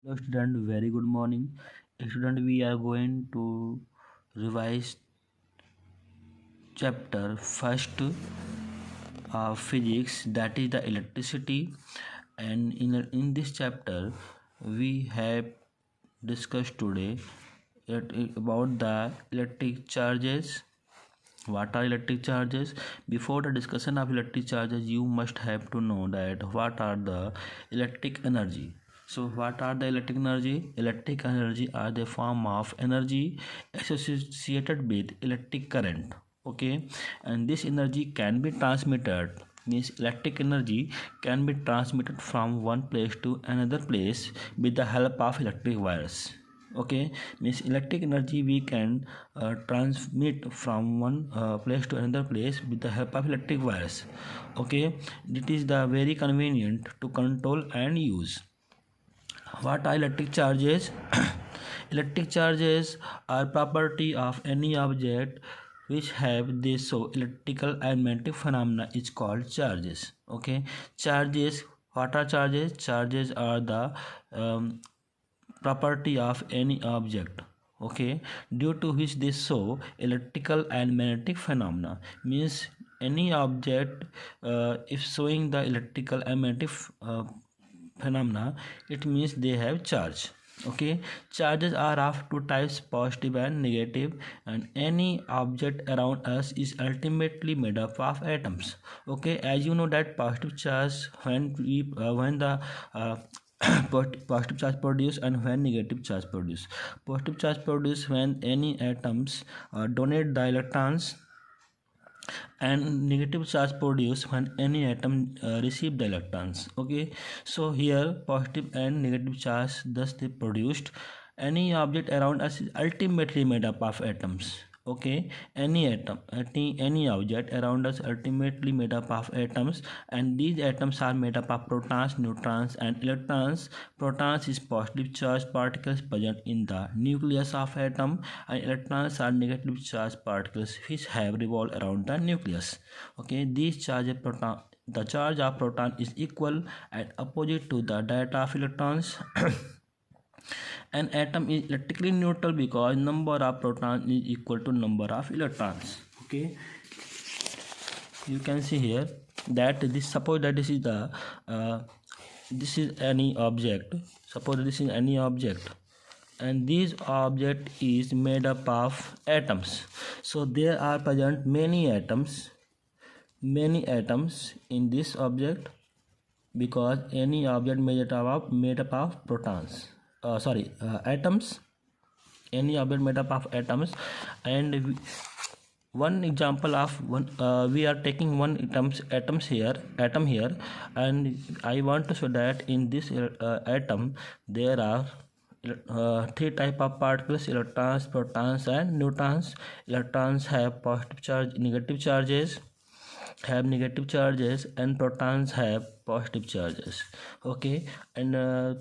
Hello student, very good morning. Student, we are going to revise chapter first physics, that is the electricity, and in this chapter we have discussed today about the electric charges. What are electric charges? Before the discussion of electric charges, you must have to know that what are the electric energy. So what are the electric energy? Electric energy are the form of energy associated with electric current. Okay, and this energy can be transmitted, means electric energy can be transmitted from one place to another place with the help of electric wires. Okay, means electric energy we can transmit from one place to another place with the help of electric wires. Okay, it is the very convenient to control and use. What are electric charges? Electric charges are property of any object which have this, so electrical and magnetic phenomena is called charges. Okay, charges, what are charges? Charges are the property of any object, okay, due to which they show electrical and magnetic phenomena. Means any object if showing the electrical and magnetic phenomena, it means they have charge. Okay, charges are of two types, positive and negative, and any object around us is ultimately made up of atoms. Okay, as you know that positive charge when the positive charge produced and when negative charge produced. Positive charge produced when any atoms donate the electrons, and negative charge produced when any atom receive the electrons. Okay, so here positive and negative charge thus they produced. Any object around us is ultimately made up of atoms. Okay, any atom, any object around us ultimately made up of atoms, and these atoms are made up of protons, neutrons and electrons. Protons is positive charged particles present in the nucleus of atom, and electrons are negative charged particles which have revolved around the nucleus. Okay, these charge proton, the charge of proton is equal and opposite to the diameter of electrons. An atom is electrically neutral because number of protons is equal to number of electrons. Okay, you can see here that this, suppose that this is the this is any object. Suppose this is any object, and this object is made up of atoms. So there are present many atoms in this object, because any object made up of protons, atoms. Any object made up of atoms, and one example of one, we are taking one atom here, and I want to show that in this atom there are three type of particles: electrons, protons and neutrons. Electrons have positive charge, negative charges, and protons have positive charges. Okay, and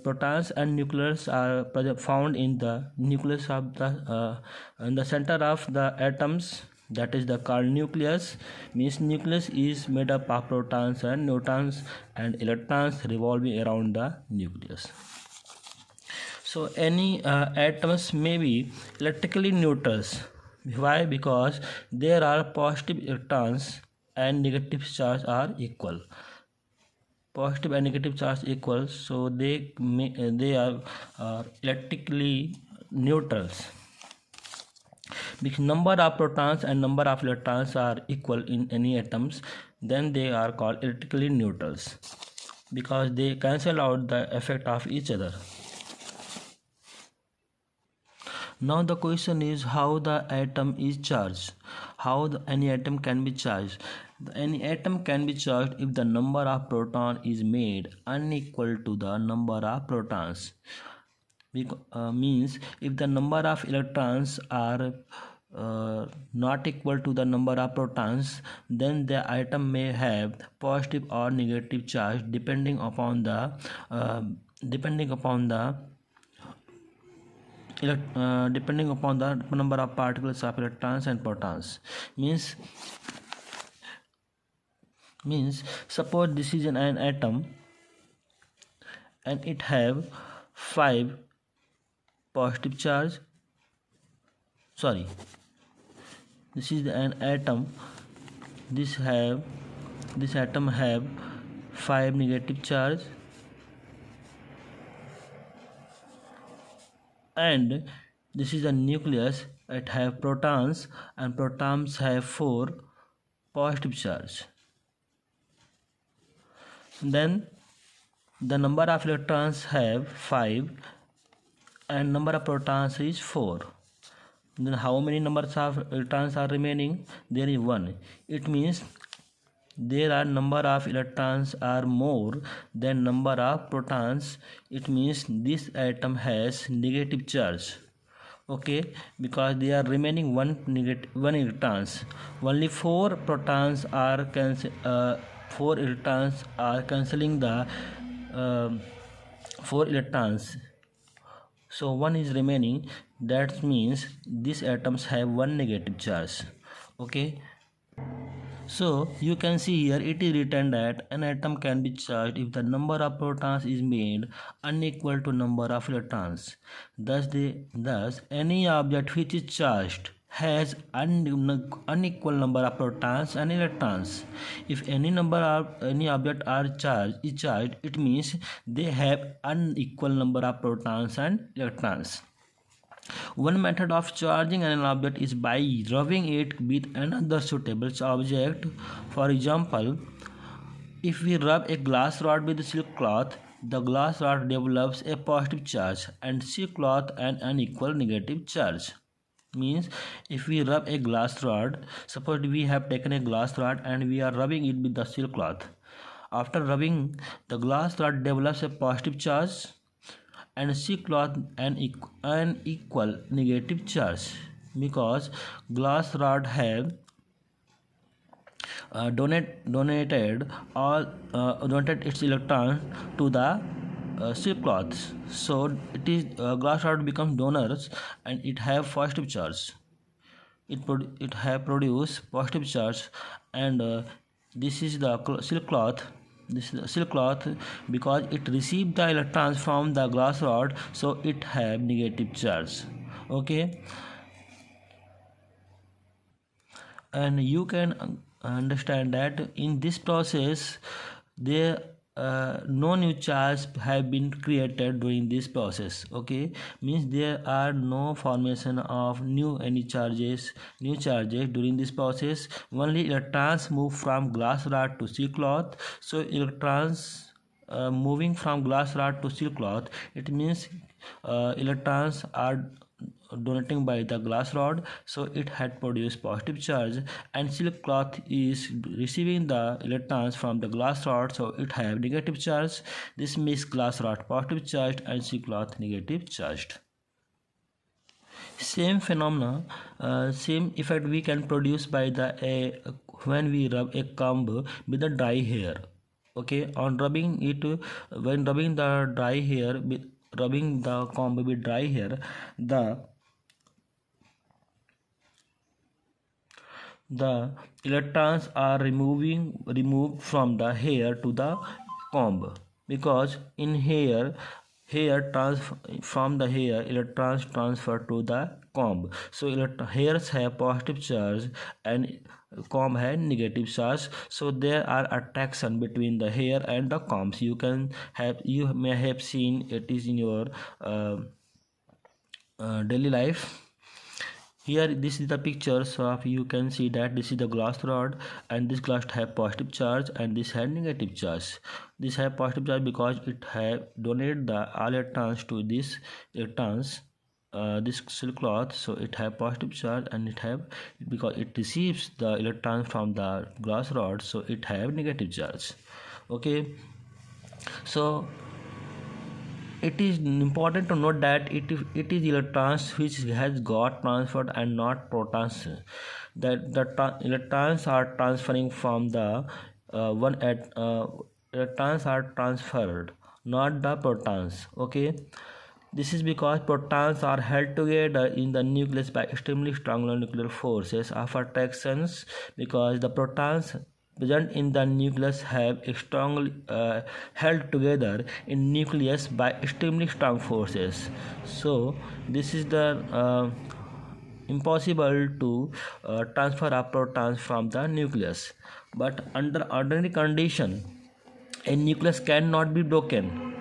protons and nucleus are found in the nucleus of the in the center of the atoms, that is the called nucleus. Means nucleus is made up of protons and neutrons and electrons revolving around the nucleus. So any atoms may be electrically neutrals. Why? Because there are positive electrons and negative charge are equal. Positive and negative charge equal, so they are electrically neutrals. Because number of protons and number of electrons are equal in any atoms, then they are called electrically neutrals, because they cancel out the effect of each other. Now the question is how the atom is charged. How any atom can be charged. Any atom can be charged if the number of protons is made unequal to the number of protons. Means if the number of electrons are not equal to the number of protons, then the atom may have positive or negative charge depending upon the number of particles of electrons and protons. Means suppose this is an atom, and it have 5 positive charge. Sorry, this is an atom. This atom have 5 negative charge, and this is a nucleus. It have protons, and protons have 4 positive charge. Then the number of electrons have 5 and number of protons is 4. Then how many numbers of electrons are remaining? There is 1. It means there are number of electrons are more than number of protons. It means this atom has negative charge. Okay, because they are remaining one electrons. Only 4 protons are 4 electrons are cancelling the 4 electrons, so 1 is remaining. That means these atoms have 1 negative charge. Okay, so you can see here it is written that an atom can be charged if the number of protons is made unequal to number of electrons. Thus any object which is charged has unequal number of protons and electrons. If any object is charged, it means they have unequal number of protons and electrons. One method of charging an object is by rubbing it with another suitable object. For example, if we rub a glass rod with a silk cloth, the glass rod develops a positive charge and silk cloth an unequal negative charge. Means if we rub a glass rod, suppose we have taken a glass rod and we are rubbing it with the silk cloth. After rubbing, the glass rod develops a positive charge and silk cloth an equal negative charge, because glass rod have donated its electron to the silk cloth. So it is glass rod becomes donors and it have positive charge. It have produced positive charge, and this is the silk cloth. This is the silk cloth because it received the electrons from the glass rod, so it have negative charge. Okay, and you can understand that in this process there no new charge have been created during this process. Okay, means there are no formation of new charges during this process. Only electrons move from glass rod to silk cloth. So electrons moving from glass rod to silk cloth, it means electrons are donating by the glass rod, so it had produced positive charge, and silk cloth is receiving the electrons from the glass rod, so it have negative charge. This makes glass rod positive charged and silk cloth negative charged. Same phenomena, same effect we can produce by the when we rub a comb with the dry hair. Okay, on rubbing it, when rubbing the dry hair rubbing the comb with dry hair, the electrons are removed from the hair to the comb, because in from the hair electrons transfer to the comb. So hairs have positive charge and comb has negative charge, so there are attraction between the hair and the combs. You may have seen it is in your daily life. Here this is the pictures of, you can see that this is the glass rod, and this glass have positive charge and this have negative charge. This have positive charge because it have donated the all electrons to this electrons, this silk cloth, so it have positive charge, and it have, because it receives the electrons from the glass rod, so it have negative charge. Okay, so it is important to note that it is electrons which has got transferred and not protons. That the electrons are transferring from the electrons are transferred, not the protons. Okay, this is because protons are held together in the nucleus by extremely strong nuclear forces of attractions, because the protons present in the nucleus have strongly held together in nucleus by extremely strong forces. So this is the impossible to transfer a protons from the nucleus. But under ordinary condition, a nucleus cannot be broken.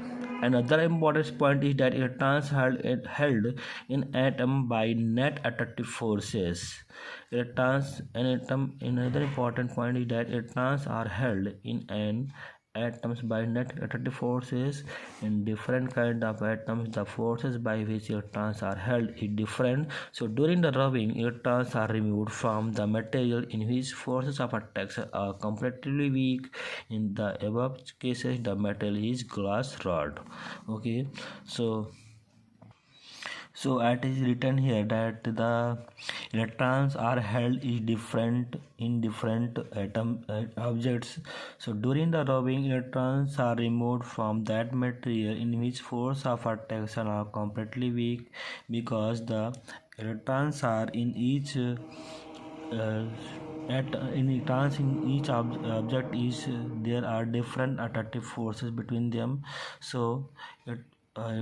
Another important point is that electrons held in atom by net attractive forces. Another important point is that electrons are held in an atoms by net attractive forces. In different kind of atoms, the forces by which electrons are held is different. So during the rubbing, electrons are removed from the material in which forces of attraction are comparatively weak. In the above cases, the material is glass rod. Okay, so it is written here that the electrons are held is different in different atom objects. So during the rubbing, electrons are removed from that material in which force of attraction are completely weak, because the electrons are in each in electrons in each object is there are different attractive forces between them. So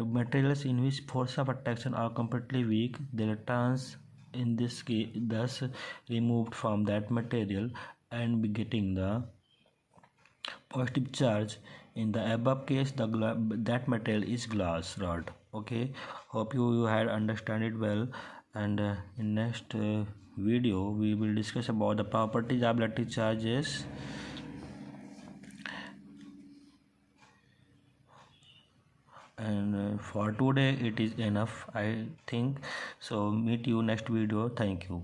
materials in which force of attraction are completely weak, the electrons in this case thus removed from that material and be getting the positive charge. In the above case, that material is glass rod. Okay, hope you had understand it well. And in next video we will discuss about the properties of electric charges. And for today it is enough, I think. So meet you next video. Thank you.